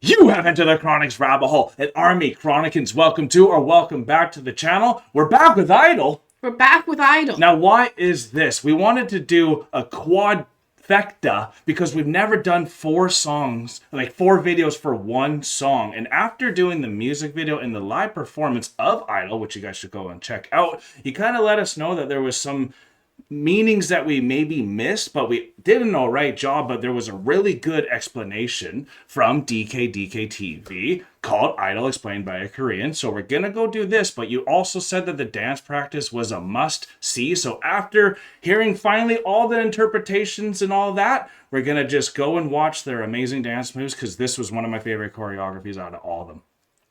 You have entered the Chronic's rabbit hole. And Army Chronicans, welcome to or welcome back to the channel. We're back with Idol. We're back with Idol. Now, why is this? We wanted to do a quadfecta because we've never done 4 songs, like 4 videos for one song. And after doing the music video and the live performance of Idol, which you guys should go and check out, you kind of let us know that there was some meanings that we maybe missed, but we did an alright job. But there was a really good explanation from DKDKTV called Idol Explained by a Korean. So we're gonna go do this, but you also said that the dance practice was a must see. So after hearing finally all the interpretations and all that, we're gonna just go and watch their amazing dance moves, because this was one of my favorite choreographies out of all of them.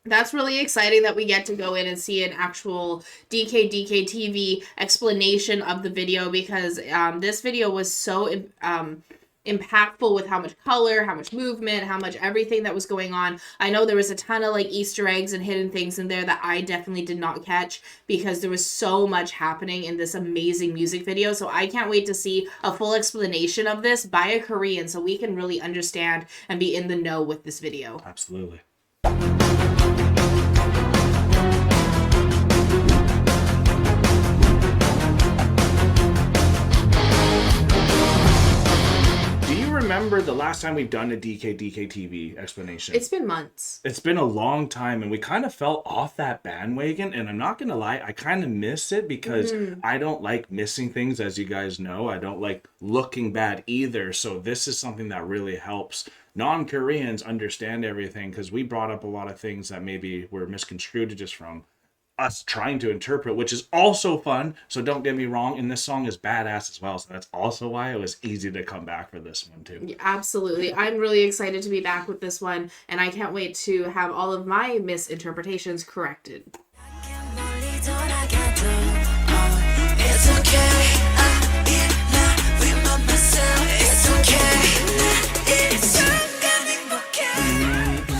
That's really exciting that we get to go in and see an actual DKDKTV explanation of the video, because this video was so impactful with how much color, how much movement, how much everything that was going on. I know there was a ton of like Easter eggs and hidden things in there that I definitely did not catch, because there was so much happening in this amazing music video. So I can't wait to see a full explanation of this by a Korean so we can really understand and be in the know with this video. Absolutely. Remember the last time we've done a DKDKTV explanation? It's been months. It's been a long time, and we kind of fell off that bandwagon, and I'm not gonna lie, I kind of miss it because I don't like missing things, as you guys know. I don't like looking bad either, so this is something that really helps non-Koreans understand everything, because we brought up a lot of things that maybe were misconstrued just from us trying to interpret, which is also fun. So don't get me wrong, and this song is badass as well, so that's also why it was easy to come back for this one too. Yeah, absolutely. I'm really excited to be back with this one, and I can't wait to have all of my misinterpretations corrected.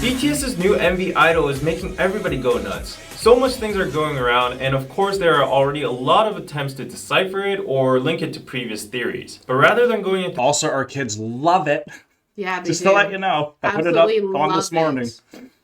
BTS's new MV Idol is making everybody go nuts. So much things are going around, and of course there are already a lot of attempts to decipher it or link it to previous theories. But rather than going into... Also, our kids love it. Yeah, they Just do. To let you know. I Absolutely put it up on this morning. It.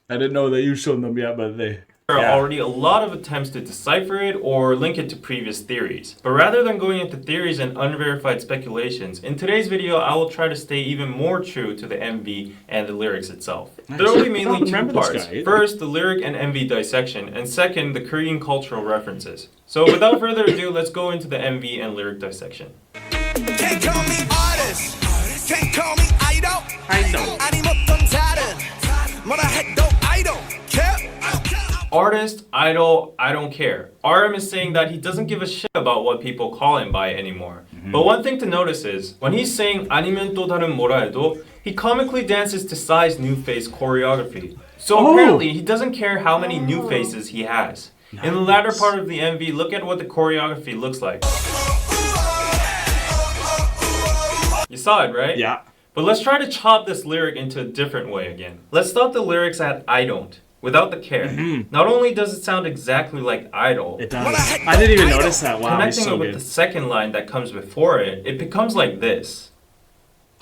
I didn't know that you showed them yet, but they... There are already a lot of attempts to decipher it or link it to previous theories. But rather than going into theories and unverified speculations, in today's video I will try to stay even more true to the MV and the lyrics itself. Nice. There will be mainly 2 parts. Guy, First, the lyric and MV dissection, and second, the Korean cultural references. So without further ado, let's go into the MV and lyric dissection. Can't call me artist, can't call me idol. 아니 못한 다른 뭐라 해도 idol. Artist, idol, I don't care. RM is saying that he doesn't give a shit about what people call him by anymore. But one thing to notice is, when he's saying 아니면 또 다른 뭐라 해도, he comically dances to Psy's new face choreography. So apparently, he doesn't care how many new faces he has. Nice. In the latter part of the MV, look at what the choreography looks like. You saw it, right? Yeah. But let's try to chop this lyric into a different way again. Let's stop the lyrics at I don't. Without the care. Not only does it sound exactly like Idol, it does. I didn't even notice that. Wow, connecting so it with good. the second line that comes before it, it becomes like this.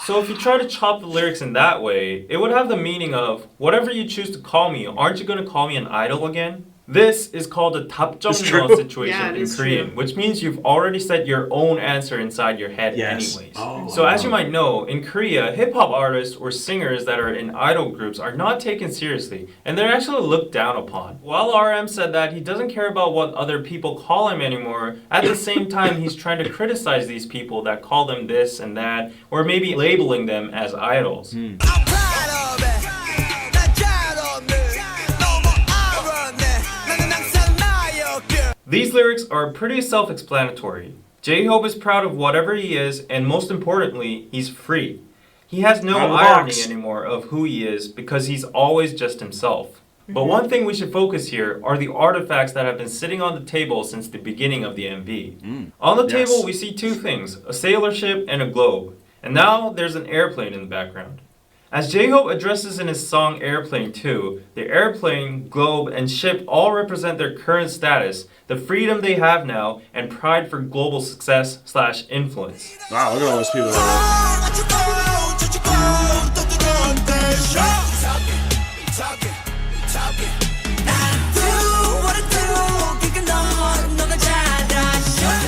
So if you try to chop the lyrics in that way, it would have the meaning of, whatever you choose to call me, aren't you going to call me an idol again? This is called a 답정너 situation in Korean, which means you've already set your own answer inside your head anyways. So as you might know, in Korea, hip-hop artists or singers that are in idol groups are not taken seriously, and they're actually looked down upon. While RM said that he doesn't care about what other people call him anymore, at the same time he's trying to criticize these people that call them this and that, or maybe labeling them as idols. These lyrics are pretty self-explanatory. J-Hope is proud of whatever he is, and most importantly, he's free. He has no irony anymore of who he is because he's always just himself. But one thing we should focus here are the artifacts that have been sitting on the table since the beginning of the MV. On the table we see 2 things, a sailor ship and a globe. And now there's an airplane in the background. As J-Hope addresses in his song Airplane 2, the airplane, globe, and ship all represent their current status, the freedom they have now, and pride for global success/influence. Wow, look at all those people. In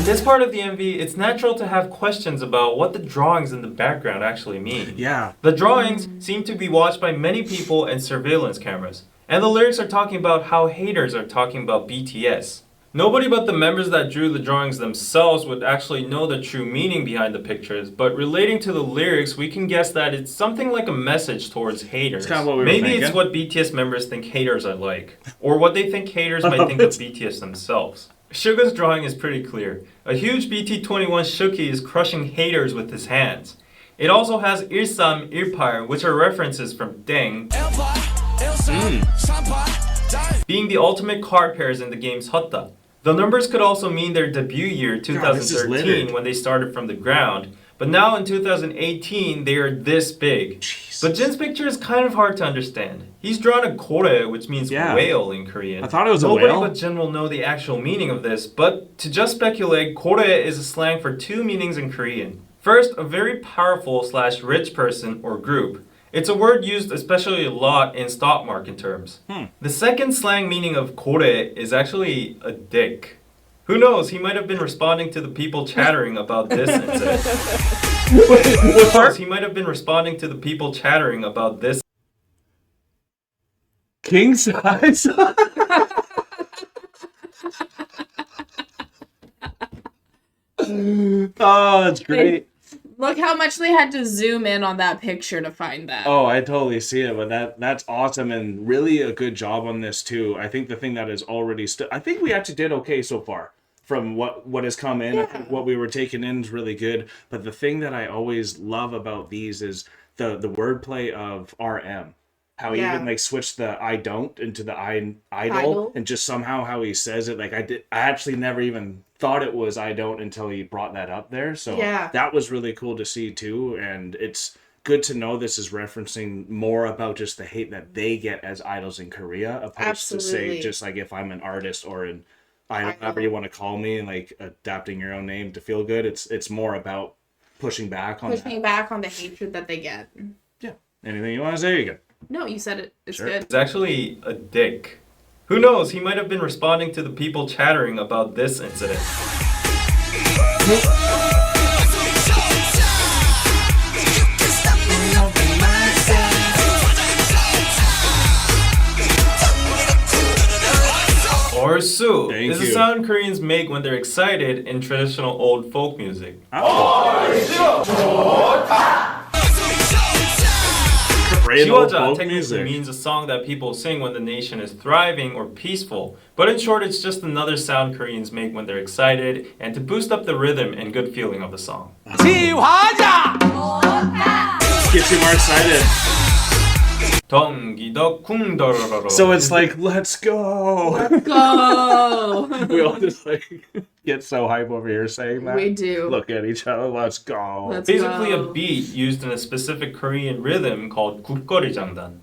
this part of the MV, it's natural to have questions about what the drawings in the background actually mean. Yeah. The drawings seem to be watched by many people and surveillance cameras. And the lyrics are talking about how haters are talking about BTS. Nobody but the members that drew the drawings themselves would actually know the true meaning behind the pictures, but relating to the lyrics, we can guess that it's something like a message towards haters. It's kind of what we were Maybe thinking. it's what BTS members think haters are like, or what they think haters might think of BTS themselves. Suga's drawing is pretty clear. A huge BT21 Shuki is crushing haters with his hands. It also has Ilsam, Ilpar, which are references from Deng, being the ultimate card pairs in the game's Hotta. The numbers could also mean their debut year, God, this is 2013, littered. when they started from the ground. But now in 2018, they are this big. Jeez. But Jin's picture is kind of hard to understand. He's drawn a kore, which means Yeah. whale in Korean. I thought it was a Nobody whale. but Jin will know the actual meaning of this, but to just speculate, kore is a slang for two meanings in Korean. First, a very powerful / rich person or group. It's a word used especially a lot in stock market terms. The second slang meaning of kore is actually a dick. Who knows, he might have been responding to the people chattering about this incident. Who knows, he might have been responding to the people chattering about this. King size? Oh, that's great. Look how much they had to zoom in on that picture to find that. Oh, I totally see it, but that's awesome and really a good job on this too. I think the thing that is already I think we actually did okay so far from what has come in. I think what we were taking in is really good, but the thing that I always love about these is the wordplay of RM. How he even like switched the I don't into the idol, and just somehow how he says it. Like I actually never even thought it was I don't until he brought that up there. So that was really cool to see too. And it's good to know this is referencing more about just the hate that they get as idols in Korea, opposed to say just like if I'm an artist or an idol, whatever you want to call me, and like adapting your own name to feel good. It's more about pushing back on the hatred that they get. Yeah. Anything you want to say? You go. No, you said it. It's Sure. good. It's actually a dick. Who knows, he might have been responding to the people chattering about this incident. Orsu is a sound Koreans make when they're excited in traditional old folk music. Shiwaja technically means a song that people sing when the nation is thriving or peaceful, but in short it's just another sound Koreans make when they're excited and to boost up the rhythm and good feeling of the song. Shiwaja! Gets you more excited. So it's like, let's go. Let's go. We all just like get so hype over here saying that. We do. Look at each other. Let's go. Let's Basically go. a beat used in a specific Korean rhythm called 국거리 장단.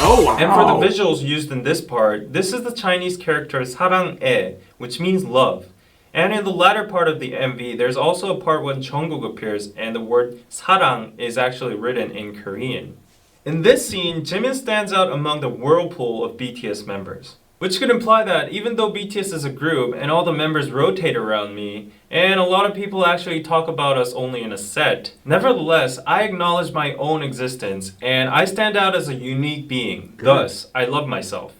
Oh wow. And for the visuals used in this part, this is the Chinese character 사랑해, which means love. And in the latter part of the MV, there's also a part when Jungkook appears and the word 사랑 is actually written in Korean. In this scene, Jimin stands out among the whirlpool of BTS members. Which could imply that even though BTS is a group and all the members rotate around me, and a lot of people actually talk about us only in a set, nevertheless, I acknowledge my own existence and I stand out as a unique being. Thus, I love myself.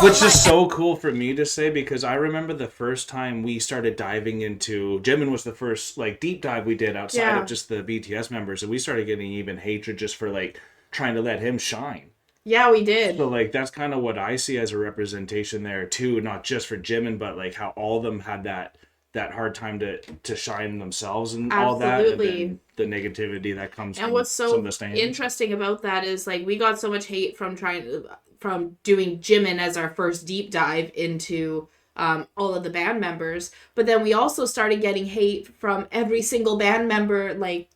Which is so cool for me to say, because I remember the first time we started diving into Jimin was the first like deep dive we did outside of just the BTS members, and we started getting even hatred just for like trying to let him shine. Yeah, we did. So like that's kind of what I see as a representation there too, not just for Jimin, but like how all of them had that hard time to shine themselves and all that, and then the negativity that comes and from what's some so of the stands. interesting about that is like we got so much hate from doing Jimin as our first deep dive into all of the band members, but then we also started getting hate from every single band member, like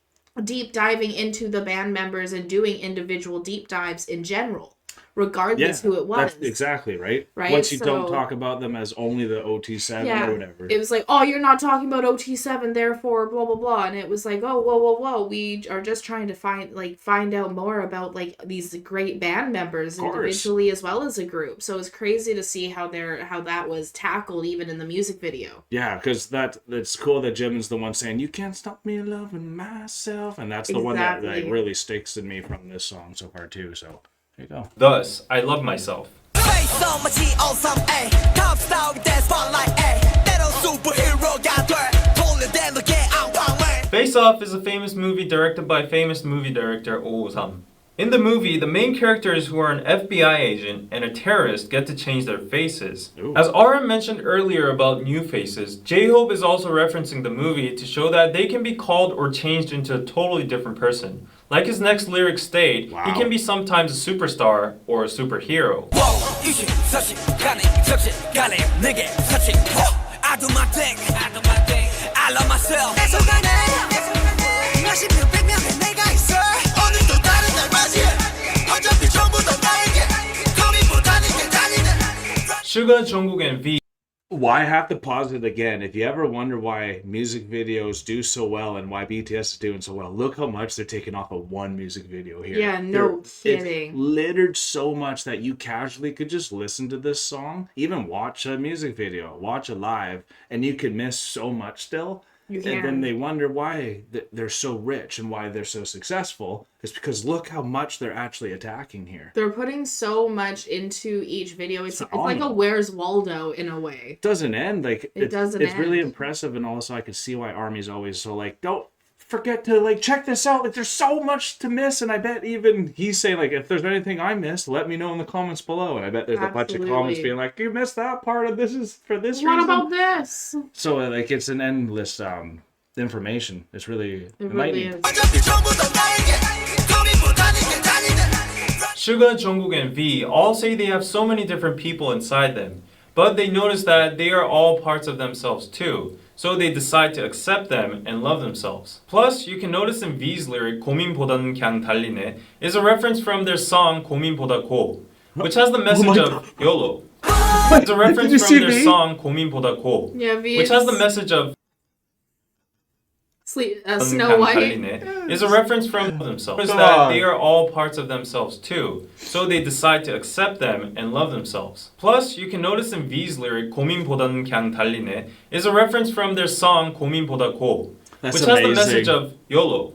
deep diving into the band members and doing individual deep dives in general. regardless who it was. That's exactly right. Right, Once you don't so- talk about them as only the OT7 or whatever. It was like, oh, you're not talking about OT7, therefore blah blah blah, and it was like, oh, whoa, we are just trying to find out more about like these great band members individually as well as a group. So it's crazy to see how that was tackled even in the music video. Yeah, because that's cool that Jimin's the one saying, "You can't stop me loving myself," and that's the one that like really sticks in me from this song so far too. So there you go. Thus, I love myself. so much awesome, ayy. Top star with that spotlight, ayy. 때론 superhero가 돼. 돌려대 너게 앙팡맨. Face Off is a famous movie directed by famous movie director Oh Sam. In the movie, the main characters who are an FBI agent and a terrorist get to change their faces. Ooh. As RM mentioned earlier about new faces, J-Hope is also referencing the movie to show that they can be called or changed into a totally different person. Like his next lyric state, he can be sometimes a superstar or a superhero. I love myself. Suga, Jungkook, and V. Why I have to pause it again? If you ever wonder why music videos do so well and why BTS is doing so well, look how much they're taking off of one music video here. Yeah, no kidding. It's littered so much that you casually could just listen to this song, even watch a music video, watch it live, and you could miss so much still. You And then can. they wonder why they're so rich and why they're so successful. It's because look how much they're actually attacking here. They're putting so much into each video. It's like a phenomenal. Where's Waldo in a way. It doesn't end. Like It doesn't It's really end. impressive, and also I can see why Army's always so like, don't forget to like check this out. Like there's so much to miss, and I bet even he's saying like, if there's anything I missed, let me know in the comments below. And I bet there's a bunch of comments Absolutely. being like, you missed that part of this is for this What reason. about this? So like it's an endless information. It's really It really enlightening. is. Suga, Jungkook, and V all say they have so many different people inside them, but they notice that they are all parts of themselves too, so they decide to accept them and love themselves. Plus, you can notice in V's lyric 고민보다는 그냥 달리네 is a reference from their song 고민보다 고, which has the message of YOLO. It's a reference you from see their V? song 고민보다 고, Yeah, V which has the message of Snow White. 달리네 is a reference from themselves. Come That on. they are all parts of themselves too, so they decide to accept them and love themselves. Plus, you can notice in V's lyric 고민보다는 그냥 달리네 is a reference from their song 고민보다 고, That's which has the amazing. message of YOLO.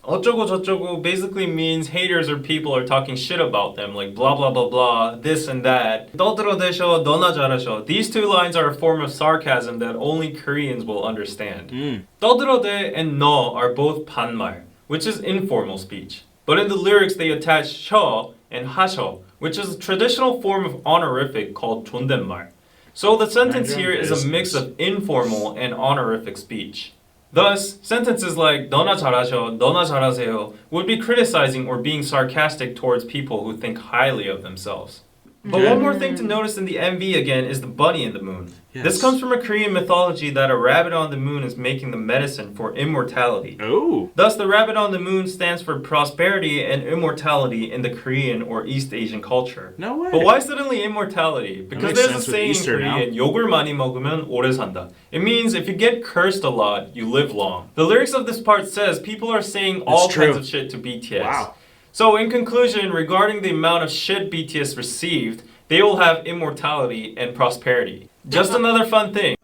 어쩌고 저쩌고 basically means haters or people are talking shit about them, like blah blah blah blah, this and that. 떠들어대셔, 너나 잘하셔. These two lines are a form of sarcasm that only Koreans will understand. 떠들어대 and 너 are both 반말, which is informal speech. But in the lyrics they attach 셔 and 하셔, which is a traditional form of honorific called 존댓말. So the sentence here is a mix of informal and honorific speech. Thus, sentences like 너나 잘하셔, 너나 잘하세요 would be criticizing or being sarcastic towards people who think highly of themselves. But one more thing to notice in the MV again is the bunny in the moon. Yes. This comes from a Korean mythology that a rabbit on the moon is making the medicine for immortality. Oh. Thus, the rabbit on the moon stands for prosperity and immortality in the Korean or East Asian culture. No way. But why suddenly immortality? Because makes there's a sense with saying in Easter now. Korean, 욕을 많이 먹으면 오래 산다. It means if you get cursed a lot, you live long. The lyrics of this part says people are saying all true. kinds of shit to BTS. Wow. So in conclusion, regarding the amount of shit BTS received, they will have immortality and prosperity. Just another fun thing.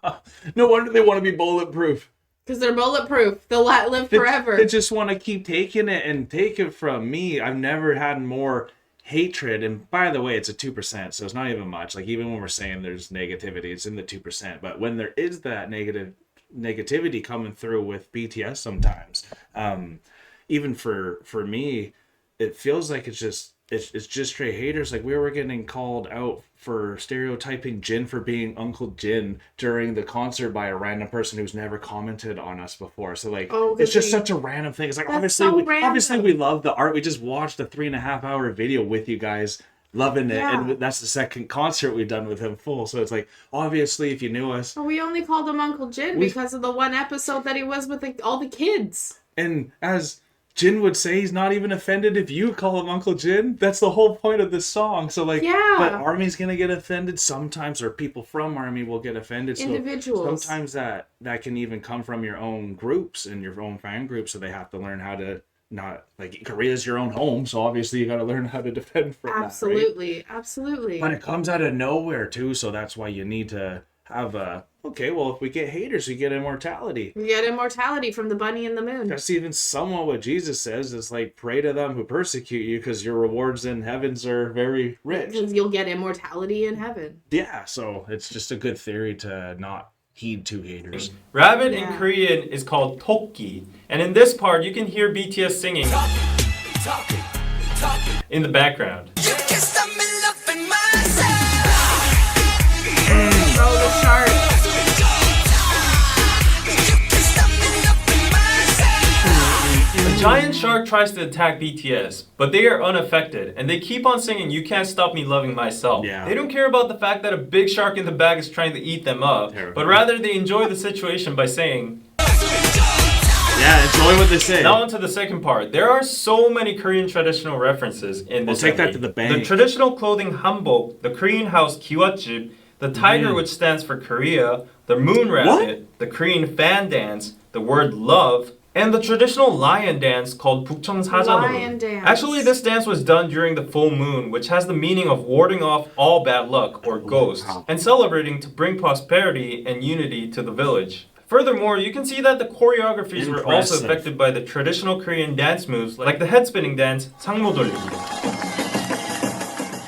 No wonder they want to be bulletproof. Because they're bulletproof. They'll live forever. They just want to keep taking it and take it from me. I've never had more hatred. And by the way, it's a 2%, so it's not even much. Like even when we're saying there's negativity, it's in the 2%. But when there is that negativity coming through with BTS sometimes, even for me, it feels like it's just straight haters. Like we were getting called out for stereotyping Jin for being Uncle Jin during the concert by a random person who's never commented on us before. So like, it's just such a random thing. It's like That's obviously, so obviously random. we love the art. We just watched a 3.5 hour video with you guys loving it. Yeah. And that's the second concert we've done with him full. So it's like, obviously, if you knew us. Well, we only called him Uncle Jin because of the one episode that he was with all the kids. And as Jin would say, he's not even offended if you call him Uncle Jin. That's the whole point of this song. So like, Yeah. but Army's gonna get offended sometimes, or people from Army will get offended. So Individuals. sometimes that can even come from your own groups and your own fan groups. So they have to learn how to not, like, Korea's your own home. So obviously you got to learn how to defend from Absolutely. that. Right? Absolutely. But it comes out of nowhere too. So that's why you need to have okay, well, if we get haters, we get immortality. We get immortality from the bunny in the moon. That's even somewhat what Jesus says. It's like, pray to them who persecute you because your rewards in heavens are very rich. Because you'll get immortality in heaven. Yeah, so it's just a good theory to not heed to haters. Rabbit in Korean is called tokki. And in this part, you can hear BTS singing in the background. Oh, the shark. A giant shark tries to attack BTS, but they are unaffected, and they keep on singing, "You can't stop me loving myself." Yeah. They don't care about the fact that a big shark in the back is trying to eat them up, but rather they enjoy the situation by saying, yeah, enjoy what they say. Now on to the second part. There are so many Korean traditional references in this. We'll take that MV. to the bank. The traditional clothing hanbok, the Korean house kiwatjip, the tiger which stands for Korea, the moon rabbit, the Korean fan dance, the word love, and the traditional lion dance called Bukcheong Lion Sajanum. dance. Actually, this dance was done during the full moon, which has the meaning of warding off all bad luck or ghosts, and celebrating to bring prosperity and unity to the village. Furthermore, you can see that the choreographies were also Impressive. affected by the traditional Korean dance moves, like the head spinning dance, 상모돌리기.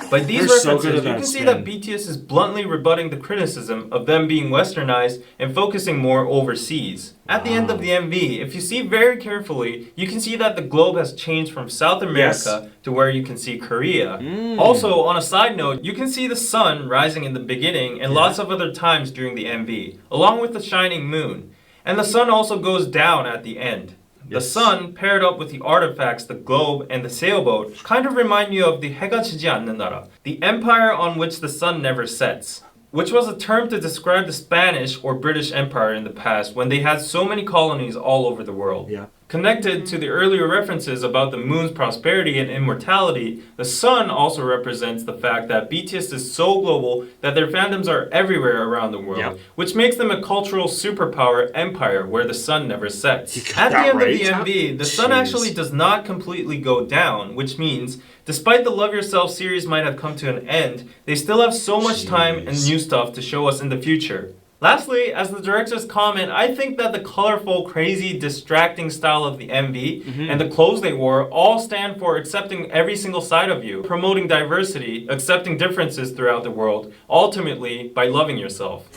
By these They're so references, good at you that can see spin. that BTS is bluntly rebutting the criticism of them being westernized and focusing more overseas. At the end of the MV, if you see very carefully, you can see that the globe has changed from South America to where you can see Korea. Also, on a side note, you can see the sun rising in the beginning and lots of other times during the MV, along with the shining moon. And the sun also goes down at the end. The sun, paired up with the artifacts, the globe, and the sailboat, kind of remind you of the 해가 지지 않는 나라, the empire on which the sun never sets, which was a term to describe the Spanish or British Empire in the past when they had so many colonies all over the world. Yeah. Connected to the earlier references about the moon's prosperity and immortality, the sun also represents the fact that BTS is so global that their fandoms are everywhere around the world, which makes them a cultural superpower empire where the sun never sets. At the end of the MV, the sun actually does not completely go down, which means despite the Love Yourself series might have come to an end, they still have so much time and new stuff to show us in the future. Lastly, as the director's comment, I think that the colorful, crazy, distracting style of the MV and the clothes they wore all stand for accepting every single side of you, promoting diversity, accepting differences throughout the world, ultimately by loving yourself.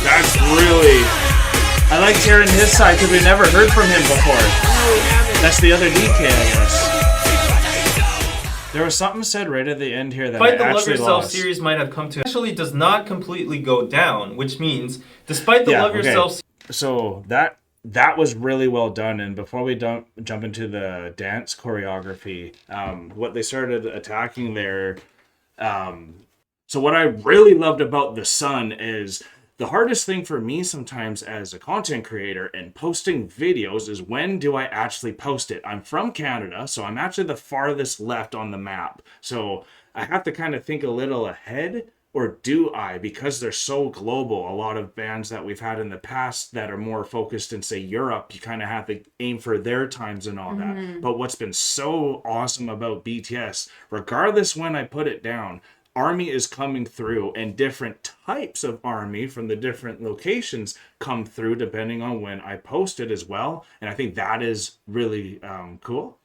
That's really... I like hearing his side because we never heard from him before. That's the other DK, I guess. There was something said right at the end here that Despite I the Love actually Yourself lost. series might have come to actually does not completely go down, which means despite the Love Yourself So that was really well done. And before we jump into the dance choreography, what they started attacking there. So what I really loved about the sun is the hardest thing for me sometimes as a content creator and posting videos is when do I actually post it? I'm from Canada, so I'm actually the farthest left on the map. So I have to kind of think a little ahead, or do I? Because they're so global. A lot of bands that we've had in the past that are more focused in, say, Europe, you kind of have to aim for their times and all that. But what's been so awesome about BTS, regardless when I put it down, Army is coming through, and different types of Army from the different locations come through depending on when I post it as well. And I think that is really cool.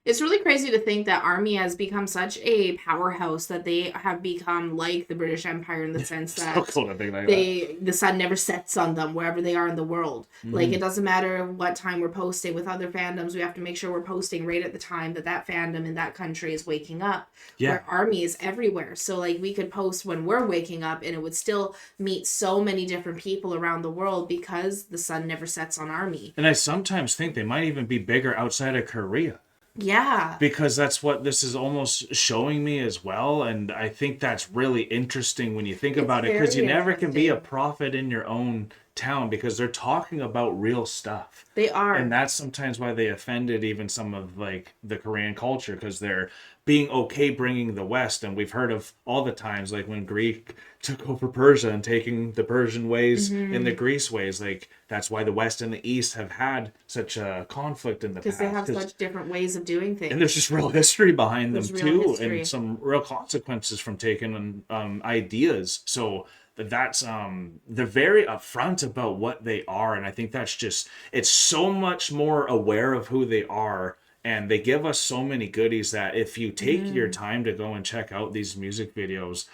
It's really crazy to think that ARMY has become such a powerhouse that they have become like the British Empire in the sense that So cool to think like that. the sun never sets on them wherever they are in the world. Like, it doesn't matter what time we're posting. With other fandoms, we have to make sure we're posting right at the time that fandom in that country is waking up. Yeah. Where ARMY is everywhere. So, like, we could post when we're waking up and it would still meet so many different people around the world because the sun never sets on ARMY. And I sometimes think they might even be bigger outside of Korea. Yeah. Because that's what this is almost showing me as well. And I think that's really interesting when you think about it, because you never can be a prophet in your own town, because they're talking about real stuff. They are. And that's sometimes why they offended even some of like the Korean culture, because they're being okay bringing the West. And we've heard of all the times like when Greek took over Persia and taking the Persian ways and the Greece ways. Like, that's why the West and the East have had such a conflict in the past. Because they have such different ways of doing things. And there's just real history behind them too, history. and some real consequences from taking ideas. So that's they're very upfront about what they are, and I think that's just, it's so much more aware of who they are. And they give us so many goodies that if you take your time to go and check out these music videos,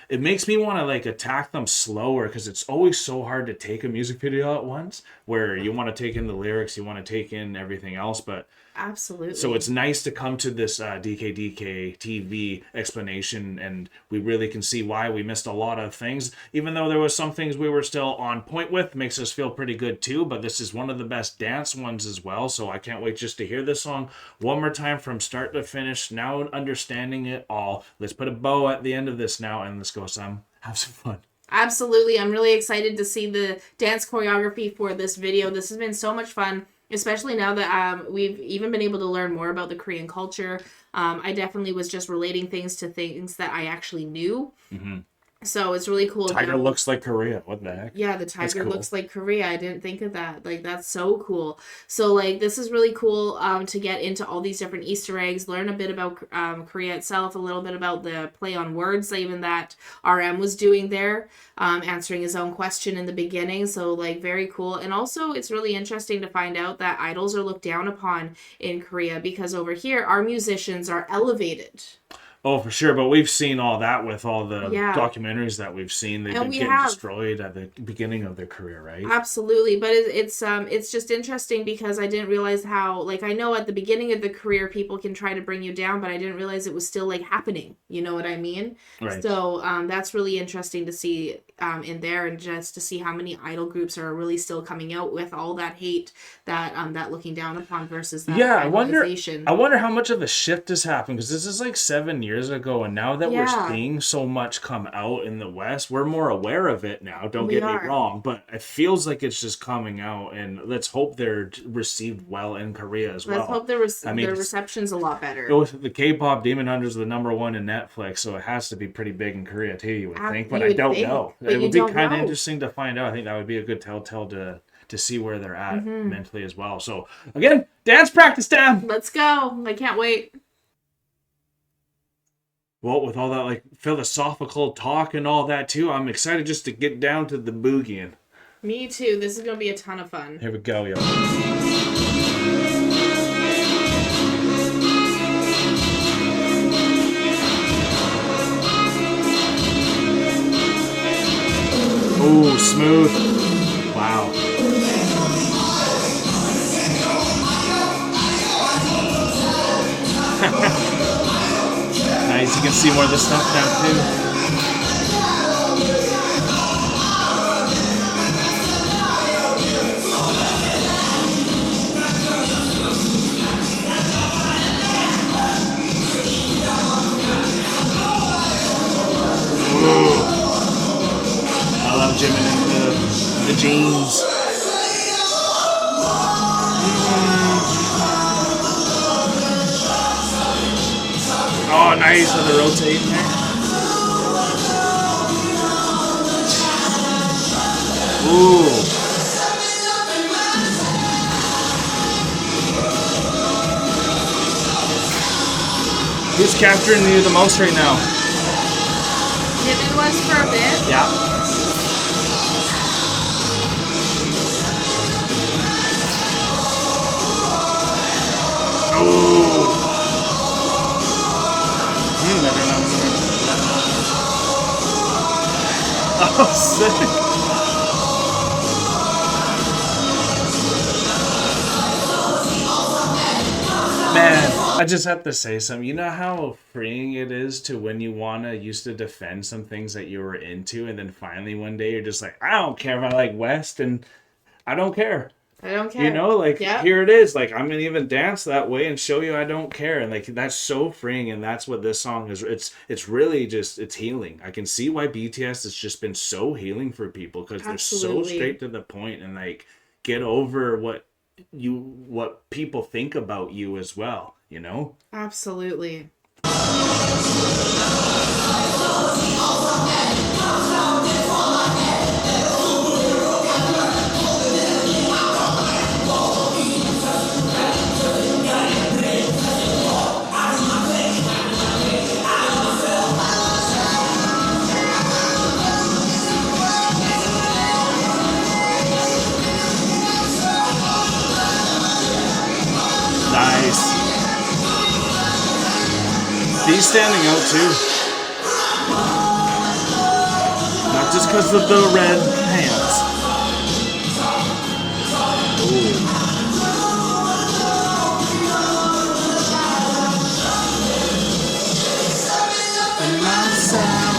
it makes me want to like attack them slower, because it's always so hard to take a music video at once, where you want to take in the lyrics, you want to take in everything else. But absolutely. so it's nice to come to this DK TV explanation, and we really can see why we missed a lot of things. Even though there was some things we were still on point with, makes us feel pretty good too. But this is one of the best dance ones as well. So I can't wait just to hear this song one more time from start to finish. Now understanding it all. Let's put a bow at the end of this now, and let's go have some fun. Absolutely. I'm really excited to see the dance choreography for this video. This has been so much fun, especially now that we've even been able to learn more about the Korean culture. I definitely was just relating things to things that I actually knew. So it's really cool. Tiger looks like Korea. What the heck? Yeah, the tiger cool. looks like Korea. I didn't think of that. Like, that's so cool. So, like, this is really cool to get into all these different Easter eggs, learn a bit about Korea itself, a little bit about the play on words, even that RM was doing there, answering his own question in the beginning. So, like, very cool. And also, it's really interesting to find out that idols are looked down upon in Korea, because over here, our musicians are elevated. Oh, for sure. But we've seen all that with all the documentaries that we've seen. They've been getting destroyed at the beginning of their career, right? Absolutely. But it's just interesting, because I didn't realize how, like, I know at the beginning of the career, people can try to bring you down, but I didn't realize it was still, like, happening. You know what I mean? Right. So that's really interesting to see in there, and just to see how many idol groups are really still coming out with all that hate, that looking down upon versus that I wonder how much of a shift has happened, because this is like 7 years ago, and now that we're seeing so much come out in the West, we're more aware of it now. Don't get me wrong, but it feels like it's just coming out, and let's hope they're received well in Korea as well. Let's hope their reception's a lot better. The K-pop Demon Hunters are the #1 in Netflix, so it has to be pretty big in Korea too, you would think, but I don't know. It would be kind of interesting to find out. I think that would be a good telltale to see where they're at mentally as well. So again, dance practice time. Let's go. I can't wait. Well, with all that like philosophical talk and all that too, I'm excited just to get down to the boogieing. Me too. This is going to be a ton of fun. Here we go, yo. Ooh, smooth. Wow. Nice, you can see more of this stuff now too. I love Jimin in the jeans. Oh, nice with the rotating there. Ooh. Who's capturing you the most right now? Jimin was for a bit. Yeah. Ooh. Man, I just have to say something. You know how freeing it is to when you used to defend some things that you were into, and then finally one day you're just like, I don't care if I like West, and I don't care. I don't care. You know, like, Yep. here it is. Like, I'm gonna even dance that way and show you I don't care. And like, that's so freeing, and that's what this song is. It's really just, it's healing. I can see why BTS has just been so healing for people, because they're so Absolutely. straight to the point and like get over what people think about you as well, you know? Absolutely. Nice. These standing out too. Not just because of the red pants. Ooh. And myself.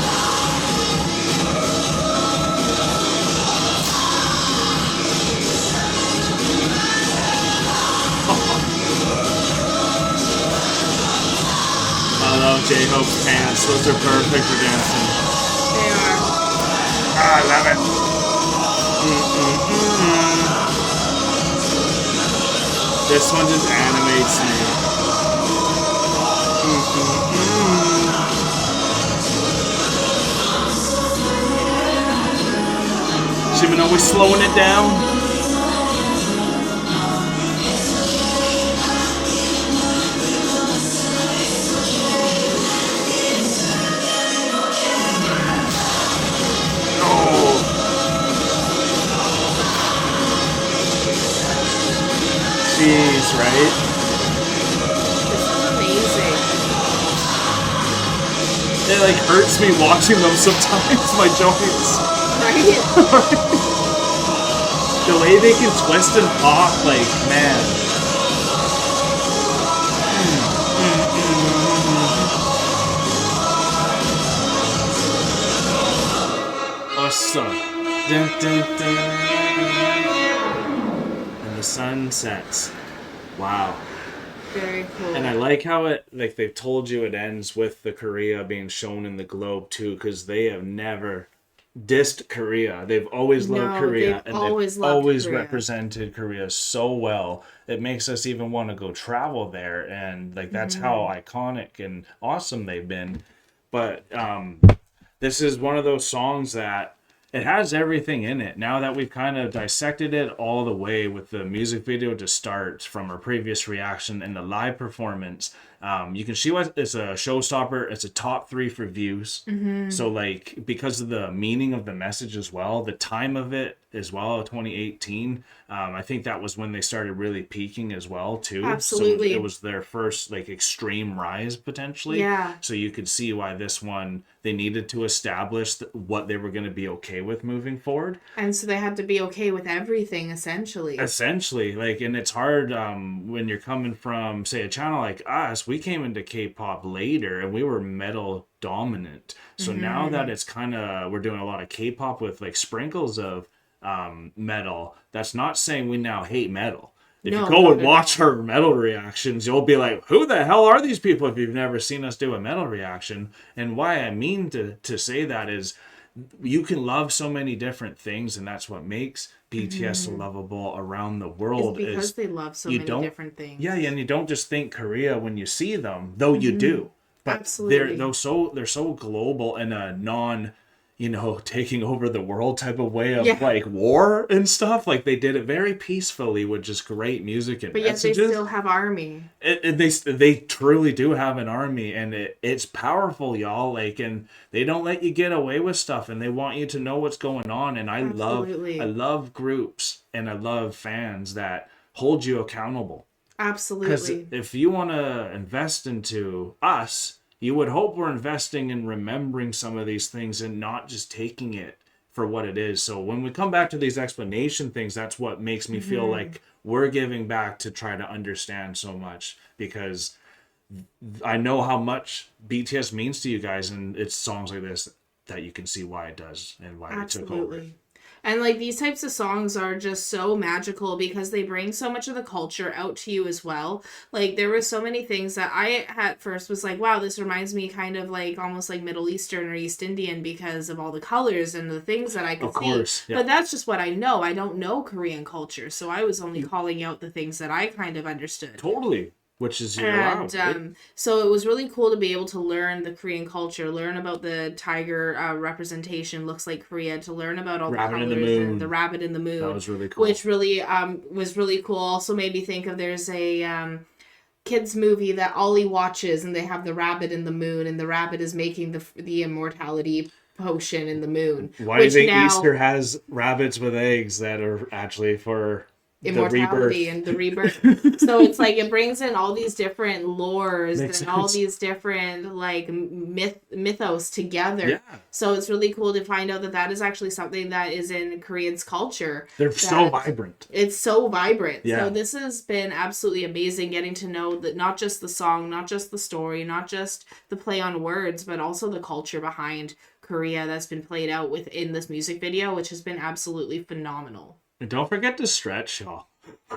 I love J-Hope's pants. Those are perfect for dancing. They are. I love it. This one just animates me. She's been always slowing it down. Jeez, right? This is amazing. It like hurts me watching them sometimes, my joints. Right? The way they can twist and pop, like, man. Awesome. Dun, dun, dun. And the sun sets. Wow. Very cool. And I like how it, like, they've told you it ends with the Korea being shown in the globe too, because they have never dissed Korea. They've always loved Korea, they've and always they've loved always Korea. represented Korea so well. It makes us even want to go travel there, and like that's how iconic and awesome they've been. But this is one of those songs that it has everything in it. Now that we've kind of dissected it all the way with the music video to start from our previous reaction and the live performance, you can see what it's a showstopper. It's a top 3 for views. So like, because of the meaning of the message as well, the time of it as well, 2018, I think that was when they started really peaking as well too. Absolutely. So it was their first like extreme rise potentially. Yeah. So you could see why this one, they needed to establish what they were going to be okay with moving forward. And so they had to be okay with everything, essentially. Essentially, like, and it's hard when you're coming from, say, a channel like us. We came into K-pop later, and we were metal dominant. So now that it's kind of, we're doing a lot of K-pop with like sprinkles of metal. That's not saying we now hate metal. If No, you go and no, watch no. our metal reactions, you'll be like, who the hell are these people if you've never seen us do a metal reaction? And why I mean to say that is you can love so many different things, and that's what makes BTS so lovable around the world. It's because is they love so you many don't- different things. Yeah, and you don't just think Korea when you see them, though you do. But Absolutely. they're so global in a non, taking over the world type of way of Yeah. like war and stuff. Like they did it very peacefully with just great music and But yet they messages. still have ARMY. They truly do have an army, and it's powerful, y'all. Like, and they don't let you get away with stuff, and they want you to know what's going on. And Absolutely. I love groups and I love fans that hold you accountable. Because Absolutely. if you want to invest into us, you would hope we're investing in remembering some of these things and not just taking it for what it is. So when we come back to these explanation things, that's what makes me feel like we're giving back to try to understand so much, because I know how much BTS means to you guys, and it's songs like this that you can see why it does and why it took over. And like these types of songs are just so magical because they bring so much of the culture out to you as well. Like there were so many things that I at first was like, wow, this reminds me kind of like almost like Middle Eastern or East Indian because of all the colors and the things that I could see. Yeah. But that's just what I know. I don't know Korean culture, so I was only calling out the things that I kind of understood. Totally. Which is your allowed, right? So it was really cool to be able to learn the Korean culture, learn about the tiger representation, looks like Korea, to learn about all Rabbit the colors and the rabbit in the moon. That was really cool. Which really was really cool. Also made me think of there's a kids movie that Ollie watches, and they have the rabbit in the moon, and the rabbit is making the immortality potion in the moon. Why do you think Easter has rabbits with eggs that are actually for immortality and the rebirth? So it's like it brings in all these different lores and all these different like mythos together. Yeah. So it's really cool to find out that that is actually something that is in Korean's culture. They're so vibrant. It's so vibrant. Yeah. So this has been absolutely amazing, getting to know that not just the song, not just the story, not just the play on words, but also the culture behind Korea that's been played out within this music video, which has been absolutely phenomenal. And don't forget to stretch, y'all.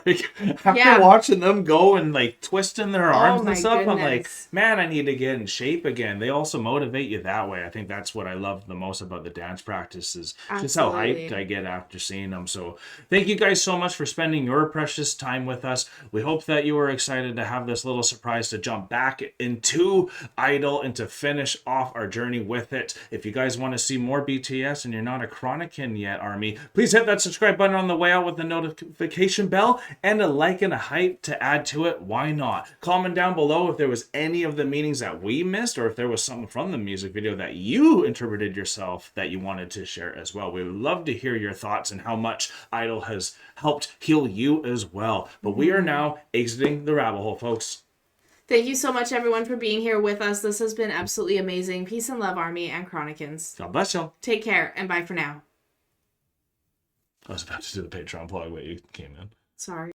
Like, after watching them go and like twisting their arms and stuff, I'm like, man, I need to get in shape again. They also motivate you that way. I think that's what I love the most about the dance practices. Just how hyped I get after seeing them. So thank you guys so much for spending your precious time with us. We hope that you were excited to have this little surprise to jump back into Idol and to finish off our journey with it. If you guys want to see more BTS and you're not a Chronican yet, Army, please hit that subscribe button on the way out with the notification bell and a like and a hype to add to it. Why not? Comment down below if there was any of the meanings that we missed, or if there was something from the music video that you interpreted yourself that you wanted to share as well. We would love to hear your thoughts and how much Idol has helped heal you as well. But we are now exiting the rabbit hole, folks. Thank you so much, everyone, for being here with us. This has been absolutely amazing. Peace and love, Army and Chronicans. God bless y'all. Take care, and bye for now. I was about to do the Patreon plug, but you came in. Sorry.